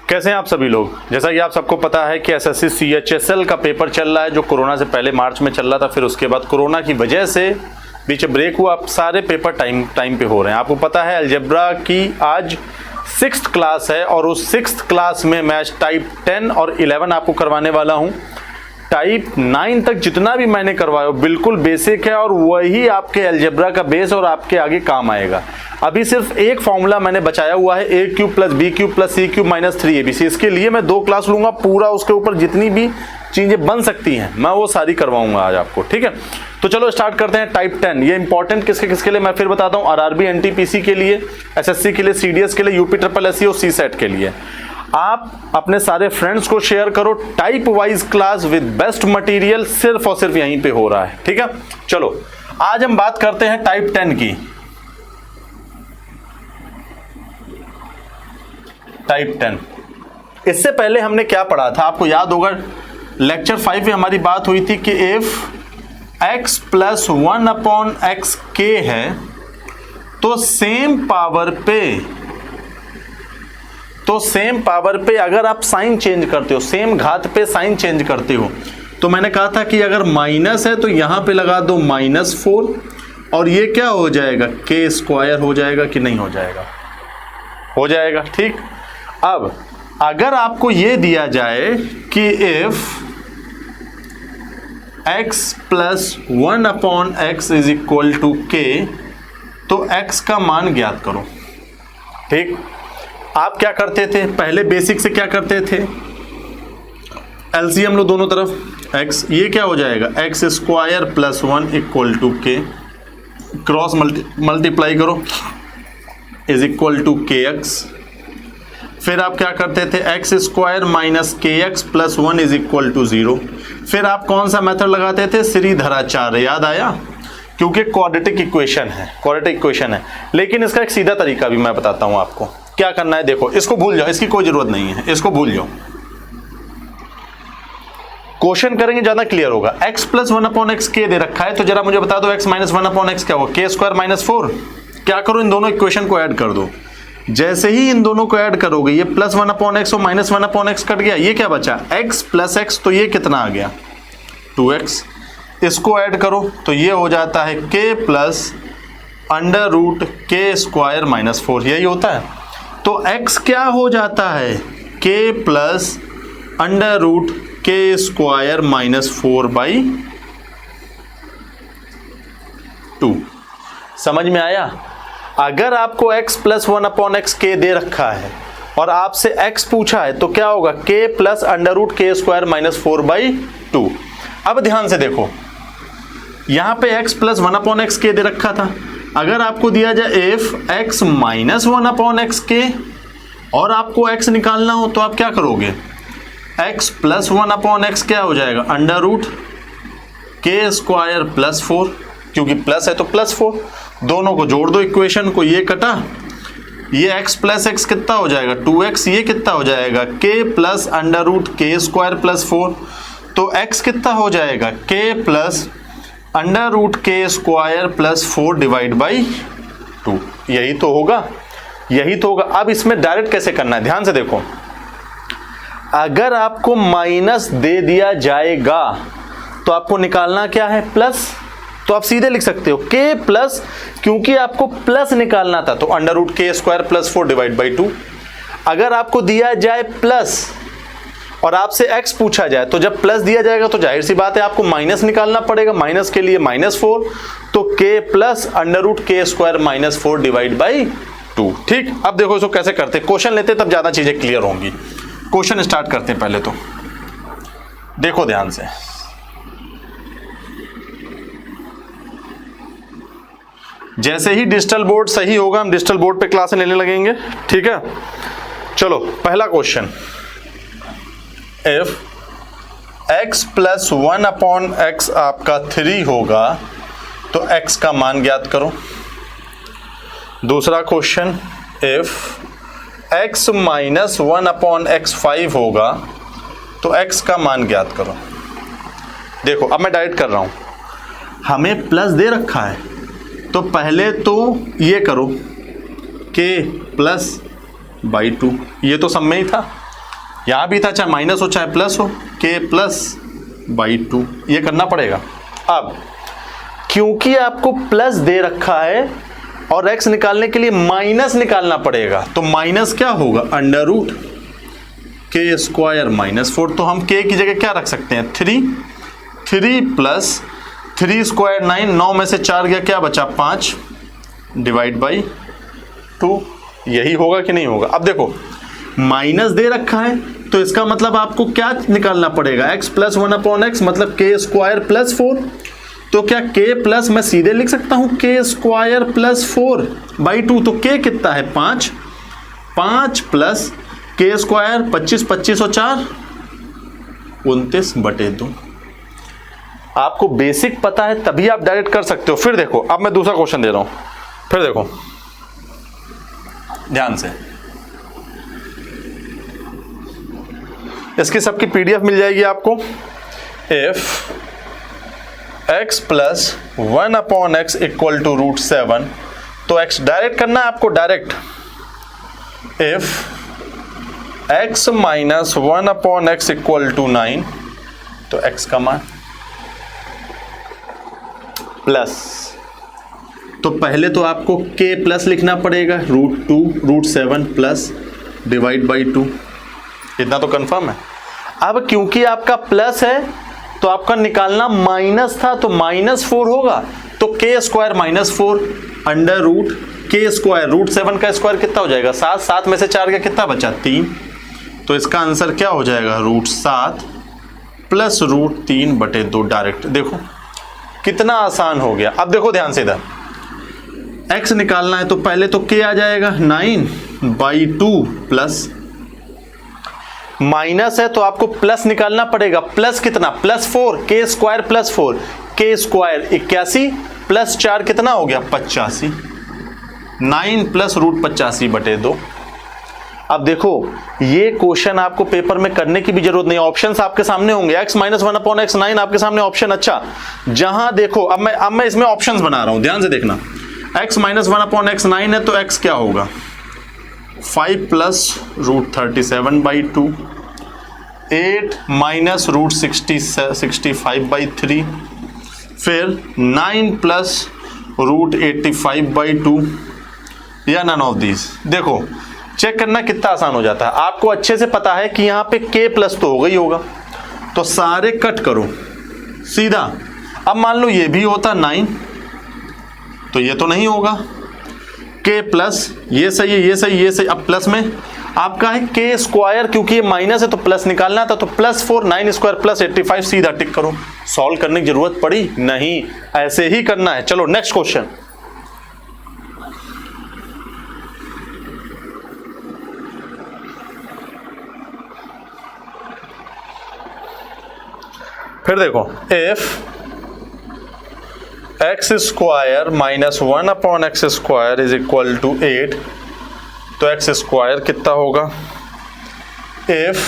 कैसे हैं आप सभी लोग। जैसा कि आप सबको पता है कि एसएससी CHSL का पेपर चल रहा है जो कोरोना से पहले मार्च में चल रहा था, फिर उसके बाद कोरोना की वजह से बीच ब्रेक हुआ। अब सारे पेपर टाइम पे हो रहे हैं। आपको पता है अलजेब्रा की आज 6th क्लास है और उस 6th क्लास में मैं टाइप 10 और 11 आपको करवाने वाला हूँ। टाइप 9 तक जितना भी मैंने करवाया बिल्कुल बेसिक है और वही आपके अलजेब्रा का बेस और आपके आगे काम आएगा। अभी सिर्फ एक फॉर्मूला मैंने बचाया हुआ है, a³ + b³ + c³ - 3abc। इसके लिए मैं 2 क्लास लूंगा, पूरा उसके ऊपर जितनी भी चीजें बन सकती हैं मैं वो सारी करवाऊंगा आज आपको, ठीक है। तो चलो स्टार्ट करते हैं। टाइप 10 ये इंपॉर्टेंट किसके लिए मैं फिर बताता हूँ। RRB NTPC के लिए, SSC के लिए, CDS के लिए, UPSSC और CSET के लिए। आप अपने सारे फ्रेंड्स को शेयर करो। Type wise class with best material सिर्फ और सिर्फ यहीं पे हो रहा है, ठीक है। चलो आज हम बात करते हैं टाइप 10 की। टाइप 10 इससे पहले हमने क्या पढ़ा था आपको याद होगा। लेक्चर 5 में हमारी बात हुई थी कि इफ x + 1/x k है तो सेम पावर पे अगर आप साइन चेंज करते हो, सेम घात पे साइन चेंज करते हो, तो मैंने कहा था कि अगर माइनस है तो यहां पे लगा दो -4 और ये क्या हो जाएगा, k² हो जाएगा कि नहीं हो जाएगा, हो जाएगा, ठीक। अब अगर आपको ये दिया जाए कि इफ x + 1/x = k तो x का मान ज्ञात करो, ठीक। आप क्या करते थे पहले, बेसिक से क्या करते थे, एलसीएम लो दोनों तरफ। x ये क्या हो जाएगा, x² + 1 = k, क्रॉस मल्टीप्लाई करो = kx। फिर आप क्या करते थे, x² - kx + 1 = 0। फिर आप कौन सा मेथड लगाते थे, श्रीधराचार्य, याद आया, क्योंकि क्वाड्रेटिक इक्वेशन है। लेकिन इसका एक सीधा तरीका भी मैं बताता हूं आपको क्या करना है। देखो इसको भूल जाओ, इसकी कोई जरूरत नहीं है, इसको भूल जाओ। क्वेश्चन करेंगे ज्यादा क्लियर होगा। x + 1/x k दे रखा है तो जरा मुझे बता दो x - 1/x क्या होगा, k² - 4। क्या करो, इन दोनों इक्वेशन को ऐड कर दो। जैसे ही इन दोनों को ऐड करोगे ये +1/x और -1/x कट गया, ये क्या बचा, x + x, तो ये कितना आ गया 2x। इसको ऐड करो तो ये हो जाता है k + √k² - 4, यही होता है। तो x क्या हो जाता है, k + √k² - 4/2। समझ में आया। अगर आपको x + 1/x k दे रखा है और आपसे x पूछा है तो क्या होगा, k + √k² - 4/2। अब ध्यान से देखो, यहां पे x + 1/x k दे रखा था। अगर आपको दिया जाए if x - 1/x k और आपको x निकालना हो तो आप क्या करोगे, x + 1/x क्या हो जाएगा, √k² + 4, क्योंकि प्लस है तो +4। दोनों को जोड़ दो इक्वेशन को, ये कटा, ये x + x कितना हो जाएगा 2x, ये कितना हो जाएगा k + √k² + 4। तो x कितना हो जाएगा, k + √k² + 4/2। यही तो होगा। अब इसमें डायरेक्ट कैसे करना है, ध्यान से देखो। अगर आपको माइनस दे दिया जाएगा तो आपको निकालना क्या है, प्लस। तो आप सीधे लिख सकते हो k प्लस, क्योंकि आपको प्लस निकालना था तो √k² + 4/2। अगर आपको दिया जाए प्लस और आपसे x पूछा जाए तो जब प्लस दिया जाएगा तो जाहिर सी बात है आपको माइनस निकालना पड़ेगा, माइनस के लिए -4, तो k + √k² - 4/2, ठीक। अब देखो इसको कैसे करते, क्वेश्चन लेते तब ज्यादा चीजें क्लियर होंगी। क्वेश्चन स्टार्ट करते हैं। पहले तो देखो ध्यान से, जैसे ही डिजिटल बोर्ड सही होगा हम डिजिटल बोर्ड पे क्लास लेने लगेंगे, ठीक है। चलो पहला क्वेश्चन, इफ x + 1/x आपका 3 होगा तो x का मान ज्ञात करो। दूसरा क्वेश्चन, इफ x - 1/x 5 होगा तो x का मान ज्ञात करो। देखो अब मैं डायरेक्ट कर रहा हूं, हमें प्लस दे रखा है तो पहले तो ये करो k + 2, ये तो सब में ही था। यहां भी था, चाहे माइनस हो चाहे प्लस हो, k प्लस बाई 2, ये करना पड़ेगा। अब क्योंकि आपको प्लस दे रखा है और x निकालने के लिए माइनस निकालना पड़ेगा, तो माइनस क्या होगा, under root k square minus 4। तो हम k की जगह क्या रख सकते हैं, 3 प्लस 3 स्क्वायर 9, 9 में से 4 गया, क्या बचा 5 डिवाइड बाई 2। यही होगा कि नहीं होगा। अब देखो माइनस दे रखा है तो इसका मतलब आपको क्या निकालना पड़ेगा, x प्लस 1 अपॉन एक्स, मतलब k स्क्वायर प्लस 4। तो क्या k प्लस, मैं सीधे लिख सकता हूं k स्क्वायर प्लस 4 बाई 2। तो k कितना है 5, 5 प्लस k स्क्वायर 25, 25 और 4 29/2। आपको बेसिक पता है तभी आप डायरेक्ट कर सकते हो। फिर देखो, अब मैं दूसरा क्वेश्चन दे रहा हूं, फिर देखो ध्यान से, इसकी सबकी पीडीएफ मिल जाएगी आपको। If x plus 1 upon x equal to root 7, तो x डायरेक्ट करना है आपको, direct. If x minus 1 upon x equal to 9, तो x का मान प्लस, तो पहले तो आपको k प्लस लिखना पड़ेगा, root 2 root 7 plus divide by 2, इतना तो कंफर्म है। अब क्योंकि आपका प्लस है तो आपका निकालना माइनस था, तो -4 होगा, तो k square -4 under root k square, root 7 का स्क्वायर कितना हो जाएगा 7, 7 में से 4 का कितना बचा 3, तो इसका आंसर क्या हो जाएगा रूट 7 प्लस रूट 3/2 डायरेक्ट। देखो कितना आसान हो गया। अब देखो ध्यान से, इधर x निकालना है तो पहले तो k आ जाएगा 9/2 प्लस, माइनस है तो आपको प्लस निकालना पड़ेगा, प्लस कितना plus 4, k square plus 4, k square 81 plus 4 कितना हो गया 85, 9 प्लस रूट 85/2। अब देखो ये क्वेश्चन आपको पेपर में करने की भी जरूरत नहीं, ऑप्शंस आपके सामने होंगे, x माइनस 1 अपॉन एक्स 9 आपके सामने ऑप्शन। अच्छा जहां देखो, अब मैं इसमें ऑप्शंस बना रहा हूं, ध्यान से देखना। x माइनस 1 अपॉन एक्स 9 है तो x क्या होगा 5 प्लस रूट 37/2, 8 माइनस रूट 65/3, फिर 9 प्लस रूट 85/2, या नन ऑफ दिस। देखो चेक करना कितना आसान हो जाता है। आपको अच्छे से पता है कि यहां पे k प्लस तो होगा ही होगा, तो सारे कट करो सीधा। अब मान लो ये भी होता 9, तो ये तो नहीं होगा, k प्लस, ये सही है, ये सही, ये सही। अब प्लस में आपका है k स्क्वायर, क्योंकि ये माइनस है तो प्लस निकालना था, तो +4 9 स्क्वायर प्लस 85, सीधा टिक करो। सॉल्व करने की जरूरत पड़ी नहीं, ऐसे ही करना है। चलो नेक्स्ट क्वेश्चन। फिर देखो, if x square minus 1 upon x square is equal to 8, तो x स्क्वायर कितना होगा, if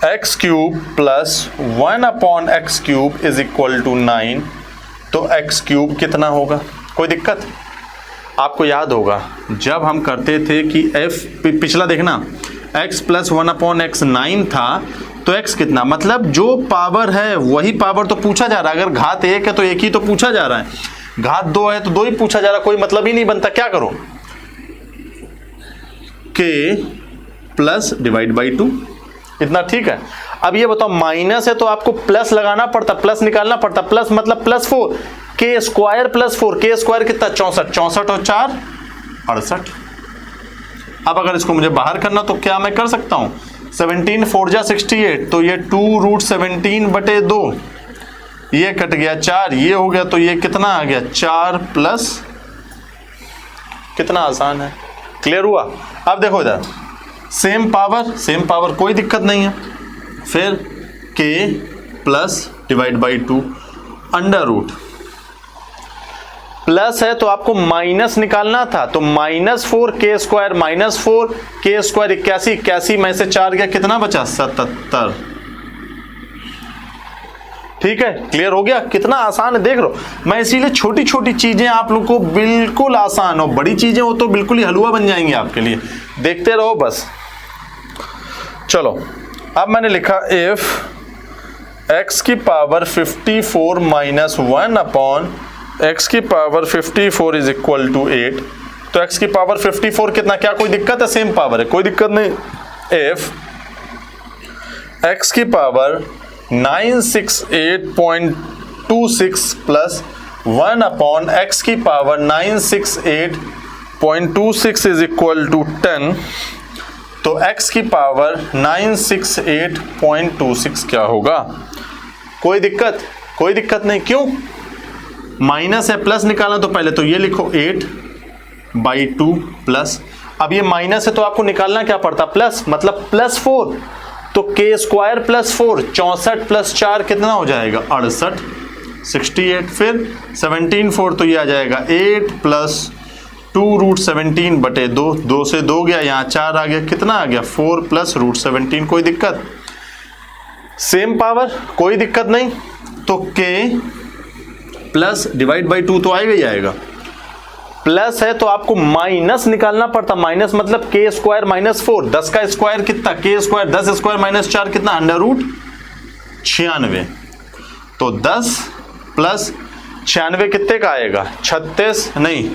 x cube plus 1 upon x cube is equal to 9, तो x क्यूब कितना होगा। कोई दिक्कत, आपको याद होगा जब हम करते थे कि f, पिछला देखना, x प्लस 1 अपॉन एक्स 9 था, तो x कितना, मतलब जो पावर है वही पावर तो पूछा जा रहा है। अगर घात 1 है तो 1 ही तो पूछा जा रहा है, घात 2 है तो 2 ही पूछा जा रहा है, कोई मतलब ही नहीं बनता। क्या करो, k प्लस डिवाइड बाई 2, इतना ठीक है। अब ये बताओ माइनस है तो आपको प्लस लगाना पड़ता, प्लस निकालना पड़ता, प्लस मतलब +4, k square plus 4, k square कितना 64, 64 और 4 68। अब अगर इसको मुझे बाहर करना तो क्या मैं कर सकता हूं, 17 4 जा 68, तो ये 2 रूट 17/2, ये कट गया 4, ये हो गया, तो ये कितना आ गया 4 प्लस, कितना आसान है, क्लियर हुआ। अब देखो इधर सेम पावर कोई दिक्कत नहीं है, फिर k plus divide by 2 under root, plus है तो आपको माइनस निकालना था, तो -4 k स्क्वायर -4 k स्क्वायर 81, 81 में से 4 गया, कितना बचा 77। ठीक है, क्लियर हो गया, कितना आसान है। देख लो, मैं इसीलिए छोटी छोटी चीजें आप लोग को बिल्कुल आसान हो, बड़ी चीजें हो तो बिल्कुल ही हलवा बन जाएंगी आपके लिए, देखते रहो बस। चलो अब मैंने लिखा इफ x की पावर 54 माइनस 1 अपॉन x की पावर 54 इज इक्वल टू 8, तो x की पावर 54 कितना, क्या कोई दिक्कत है, सेम पावर है, कोई दिक्कत नहीं। इफ x की पावर 968.26 प्लस 1 अपॉन x की पावर 968.26 इज इक्वल टू 10, तो x की पावर 968.26 क्या होगा, कोई दिक्कत, कोई दिक्कत नहीं, क्यों, माइनस है, प्लस निकालना तो पहले तो ये लिखो 8/2 प्लस, अब ये माइनस है तो आपको निकालना क्या पड़ता, प्लस, मतलब प्लस 4, तो k स्क्वायर प्लस 4, 64 प्लस 4 कितना हो जाएगा 68, 68, फिर 17 4 तो ये आ जाएगा 8 प्लस 2√17/2, 2 से 2 गया, यहाँ 4 आ गया, कितना आ गया 4 प्लस √17, कोई दिक्कत, सेम पावर, कोई दिक्कत नहीं, तो k प्लस डिवाइड बाई 2 तो आएगा ही आएगा, प्लस है तो आपको माइनस निकालना पड़ता, माइनस मतलब k स्क्वायर माइनस 4, 10 का स्क्वायर कितना, k स्क्वायर 10 स्क्वायर माइनस 4 कितना, √96, तो 10 प्लस 96 कितने का आएगा, 36 नहीं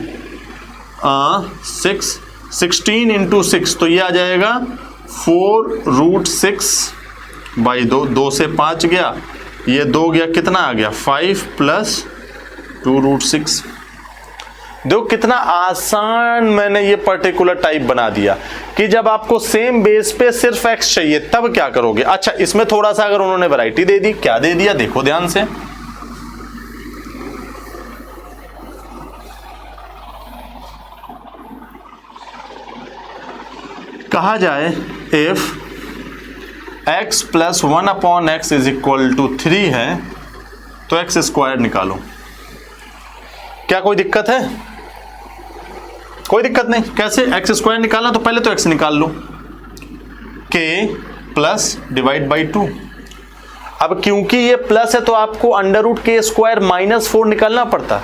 16 इंटू 6, तो ये आ जाएगा 4√6/2, 2 से 5 गया, ये 2 गया, कितना आ गया 5 प्लस 2√6। देखो कितना आसान मैंने ये पर्टिकुलर टाइप बना दिया कि जब आपको सेम बेस पे सिर्फ x चाहिए तब क्या करोगे। अच्छा, इसमें थोड़ा सा अगर उन्होंने वैरायटी दे दी, क्या दे दिया देखो ध्यान से, कहा जाए if x plus 1 upon x is equal to 3 है तो x स्क्वायर निकालो, क्या कोई दिक्कत है, कोई दिक्कत नहीं, कैसे x स्क्वायर निकालना, तो पहले तो x निकाल लो, k प्लस डिवाइड बाई 2, अब क्योंकि ये प्लस है तो आपको √k स्क्वायर माइनस 4 निकालना पड़ता,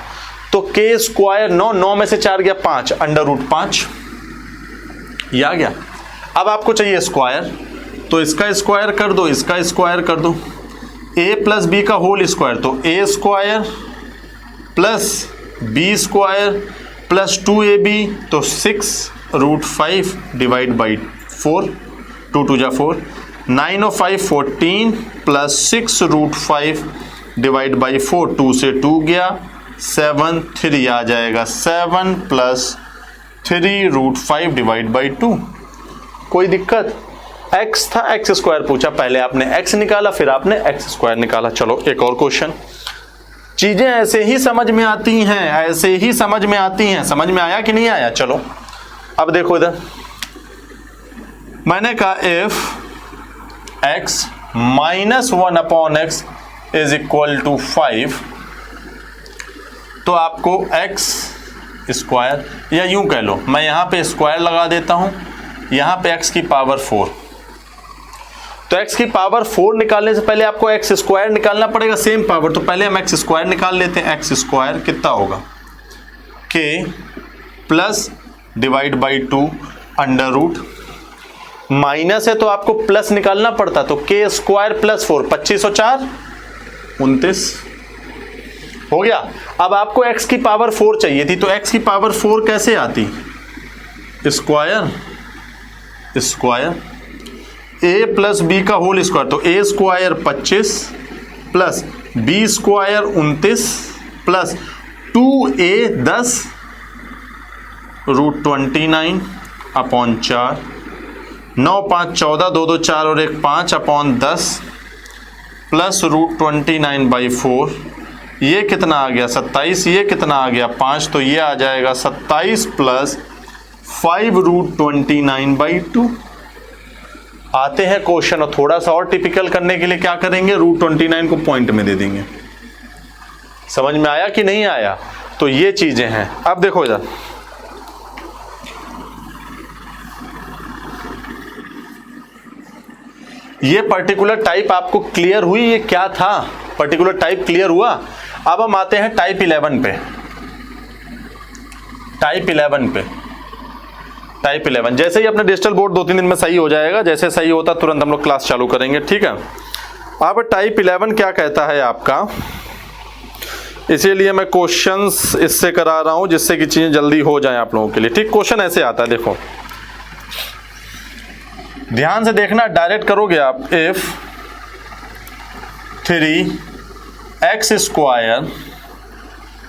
तो k स्क्वायर 9 में से 4 गया 5, √5 ये आ गया। अब आपको चाहिए स्क्वायर, तो इसका स्क्वायर कर दो, इसका स्क्वायर कर दो, a प्लस बी का होल स्क्वायर, तो a square plus b square plus 2ab, तो 6√5 डिवाइड बाई 4, 2 2 जा 4, 9 और 5 14 प्लस 6√5 डिवाइड बाई 4, 2 से 2 गया 7, 3 आ जाएगा 7 प्लस 3√5 डिवाइड बाई 2, कोई दिक्कत, x था, x स्क्वायर पूछा, पहले आपने x निकाला फिर आपने x स्क्वायर निकाला। चलो एक और क्वेश्चन, चीजें ऐसे ही समझ में आती हैं, ऐसे ही समझ में आती हैं, समझ में आया कि नहीं आया। चलो अब देखो इधर मैंने कहा if x minus 1 upon x is equal to 5, तो आपको x स्क्वायर, या यूं कह लो मैं यहां पे स्क्वायर लगा देता हूं, यहां पे x की पावर 4, तो x की पावर 4 निकालने से पहले आपको x स्क्वायर निकालना पड़ेगा, सेम पावर, तो पहले हम x स्क्वायर निकाल लेते हैं। x स्क्वायर कितना होगा, k plus divide by 2 √ minus है तो आपको प्लस निकालना पड़ता, तो k स्क्वायर प्लस 4, 25 और 4 29 हो गया। अब आपको x की पावर 4 चाहिए थी, तो x की पावर 4 कैसे आती, square square a plus B का होल स्क्वायर, तो a square 25 plus b square 29 plus 2a 10 √29 upon 4, 9 5 14, 2 2 4 और 1 5 अपॉन 10 प्लस √29/4, ये कितना आ गया 27, ये कितना आ गया 5, तो ये आ जाएगा 27 प्लस 5 √29/2। आते हैं क्वेश्चन, और थोड़ा सा और टिपिकल करने के लिए क्या करेंगे, √29 को पॉइंट में दे देंगे। समझ में आया कि नहीं आया, तो ये चीजें हैं। अब देखो इधर ये पर्टिकुलर टाइप आपको क्लियर हुई, ये क्या था, पर्टिकुलर टाइप क्लियर हुआ। अब हम आते हैं टाइप 11 पे। टाइप 11 पे टाइप 11। जैसे ही अपना डिजिटल बोर्ड 2-3 दिन में सही हो जाएगा, जैसे सही होता तुरंत हम लोग क्लास चालू करेंगे, ठीक है। अब टाइप 11 क्या कहता है आपका, इसीलिए मैं क्वेश्चंस इससे करा रहा हूं जिससे कि चीजें जल्दी हो जाएं आप लोगों के लिए, ठीक। क्वेश्चन ऐसे आता है, देखो ध्यान से देखना, डायरेक्ट करोगे आप। If 3x²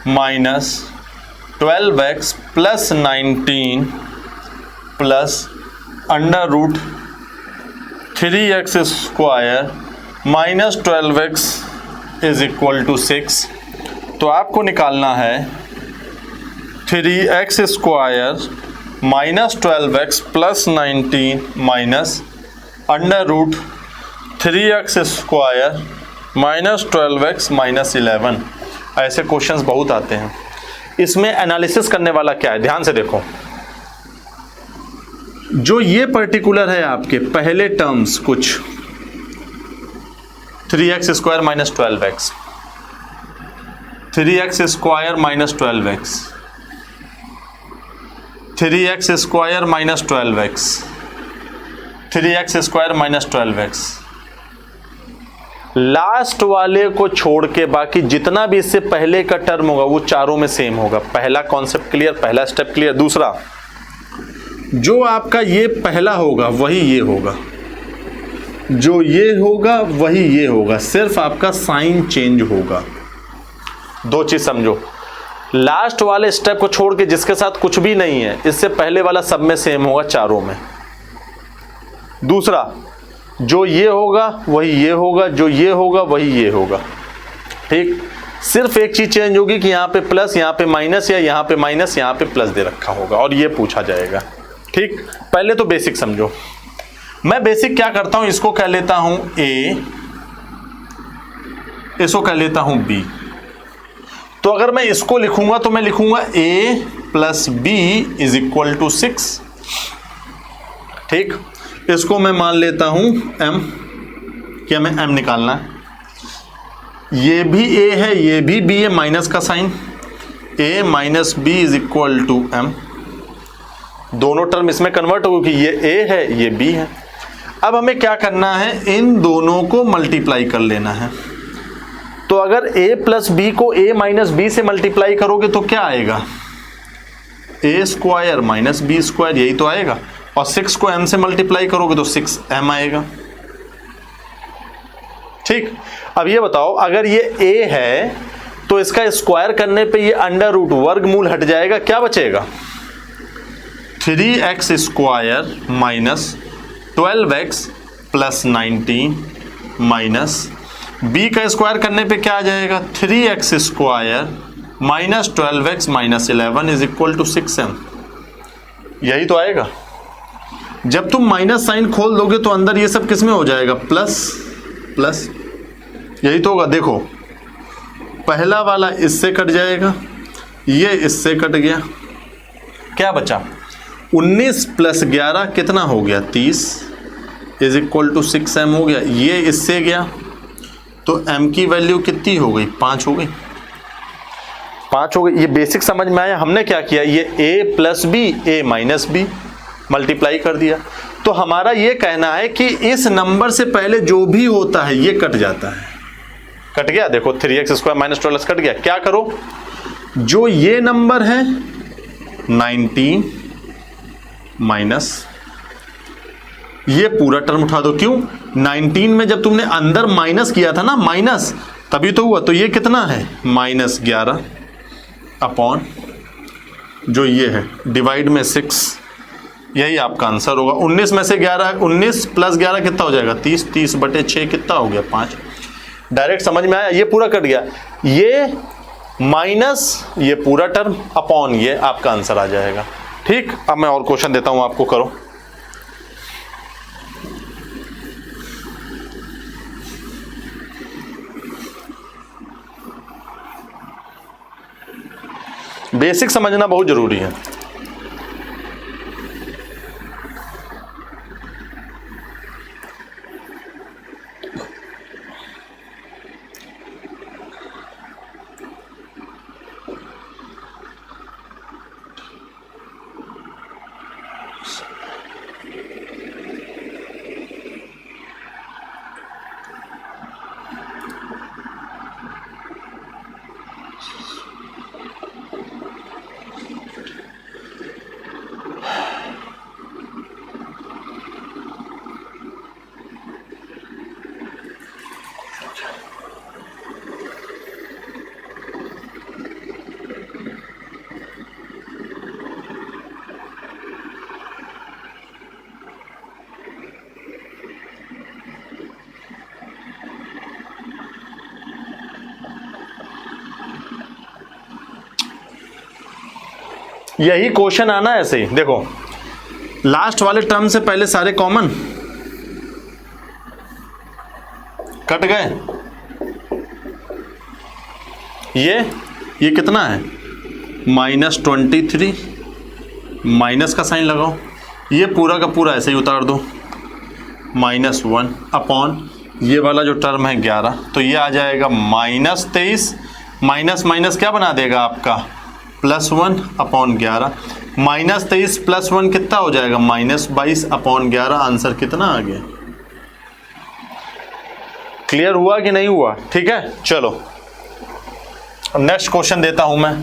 minus 12x plus 19 plus under root 3x² minus 12x is equal to 6, तो आपको निकालना है 3x² minus 12x plus 19 minus under root 3x² minus 12x minus 11। ऐसे क्वेश्चंस बहुत आते हैं। इसमें एनालिसिस करने वाला क्या है, ध्यान से देखो। जो ये पर्टिकुलर है आपके पहले टर्म्स कुछ 3x² minus 12x, 3x² minus 12x, 3x² minus 12x, 3x² minus 12x, last वाले को छोड़ के बाकी जितना भी इससे पहले का टर्म होगा वो चारों में सेम होगा। पहला कॉन्सेप्ट क्लियर, पहला स्टेप क्लियर। दूसरा, जो आपका ये पहला होगा वही ये होगा, जो ये होगा वही ये होगा, सिर्फ आपका साइन चेंज होगा। दो चीज समझो, लास्ट वाले स्टेप को छोड़ के जिसके साथ कुछ भी नहीं है, इससे पहले वाला सब में सेम होगा चारों में। दूसरा, जो ये होगा वही ये होगा, जो ये होगा वही ये होगा, ठीक। सिर्फ एक चीज चेंज होगी कि यहाँ पे प्लस, यहाँ पे माइनस, या यहाँ पे माइनस, यहाँ पे प्लस दे रखा होगा और ये पूछा जाएगा, ठीक। पहले तो बेसिक समझो। मैं बेसिक क्या करता हूं, इसको कह लेता हूं A, इसको कह लेता हूं B। तो अगर मैं इसको लिखूंगा तो मैं लिखूंगा A plus B is equal to 6, ठीक। इसको मैं मान लेता हूं M, क्या मैं M निकालना है, ये भी A है ये भी B है, माइनस का sign, A minus B is equal to M। दोनों टर्म इसमें कन्वर्ट होगी, ये A है ये B है। अब हमें क्या करना है, इन दोनों को मल्टीप्लाई कर लेना है। तो अगर A प्लस B को A माइनस B से मल्टीप्लाई करोगे तो क्या आएगा, A² माइनस B², यही तो आएगा। और 6 को M से मल्टीप्लाई करोगे तो 6M आएगा, ठीक। अब ये बताओ, अगर ये A है तो इसका स्क्वायर करने पे ये अंडर रूट वर्गमूल हट जाएगा, क्या बचेगा, 3x² minus 12x plus 19 minus B का स्क्वायर करने पे क्या आ जाएगा, 3x² minus 12x minus 11 is equal to 6M, यही तो आएगा। जब तुम माइनस साइन खोल दोगे तो अंदर ये सब किस में हो जाएगा, प्लस प्लस, यही तो होगा। देखो पहला वाला इससे कट जाएगा, ये इससे कट गया, क्या बचा, 19 प्लस 11 कितना हो गया, 30 इज इक्वल टू 6M हो गया। ये इससे गया तो M की वैल्यू कितनी हो गई, 5 हो गई, 5 हो गई। ये बेसिक समझ में आया। हमने क्या किया, ये A plus B A minus B multiply कर दिया। तो हमारा ये कहना है कि इस नंबर से पहले जो भी होता है ये कट जाता है, कट गया। देखो 3x² माइनस 12x कट गया। क्या करो, जो ये नंबर है 19 माइनस ये पूरा टर्म उठा दो। क्यों, 19 में जब तुमने अंदर माइनस किया था ना, माइनस तभी तो हुआ। तो ये कितना है, -11 अपॉन जो ये है डिवाइड में 6, यही आपका आंसर होगा। 19 में से 11, 19 प्लस 11 कितना हो जाएगा, 30, 30/6 कितना हो गया, 5। डायरेक्ट समझ में आया, ये पूरा कट गया, ये माइनस ये पूरा टर्म अपॉन ये आपका आंसर आ जाएगा, ठीक। अब मैं और क्वेश्चन देता हूं आपको, करो। बेसिक समझना बहुत जरूरी है। यही क्वेश्चन आना ऐसे ही। देखो लास्ट वाले टर्म से पहले सारे कॉमन कट गए, ये कितना है -23, माइनस का साइन लगाओ, ये पूरा का पूरा ऐसे ही उतार दो, -1 अपॉन ये वाला जो टर्म है 11, तो ये आ जाएगा -23, माइनस माइनस क्या बना देगा आपका +1 अपॉन 11, -23 + 1 कितना हो जाएगा -22 अपॉन 11, आंसर कितना आ गया। क्लियर हुआ कि नहीं हुआ? ठीक है, चलो नेक्स्ट क्वेश्चन देता हूं मैं।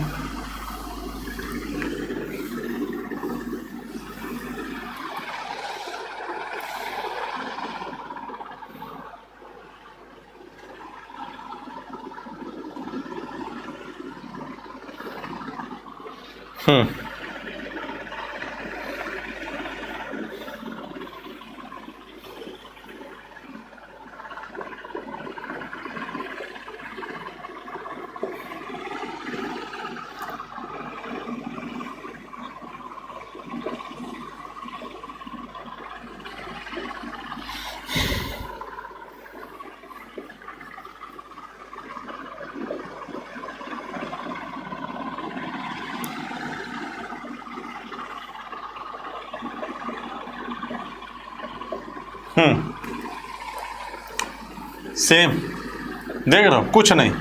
सेम देख रहे हो, कुछ नहीं,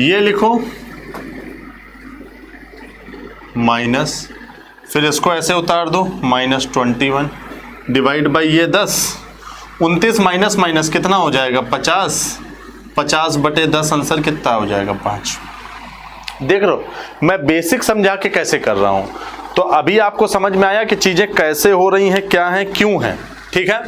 ये लिखो माइनस, फिर इसको ऐसे उतार दो -21 डिवाइड बाई ये 10, 29 माइनस माइनस कितना हो जाएगा 50, 50/10 आंसर कितना हो जाएगा 5। देख रहे हो मैं बेसिक समझा के कैसे कर रहा हूं, तो अभी आपको समझ में आया कि चीजें कैसे हो रही हैं, क्या हैं, क्यों हैं। ठीक है,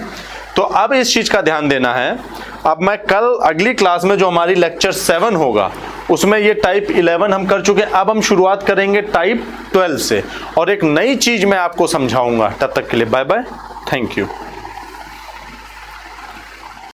तो अब इस चीज का ध्यान देना है। अब मैं कल अगली क्लास में जो हमारी लेक्चर 7 होगा उसमें ये टाइप 11 हम कर चुके हैं, अब हम शुरुआत करेंगे टाइप 12 से, और एक नई चीज मैं आपको समझाऊंगा। तब तक के लिए बाय बाय, थैंक यू।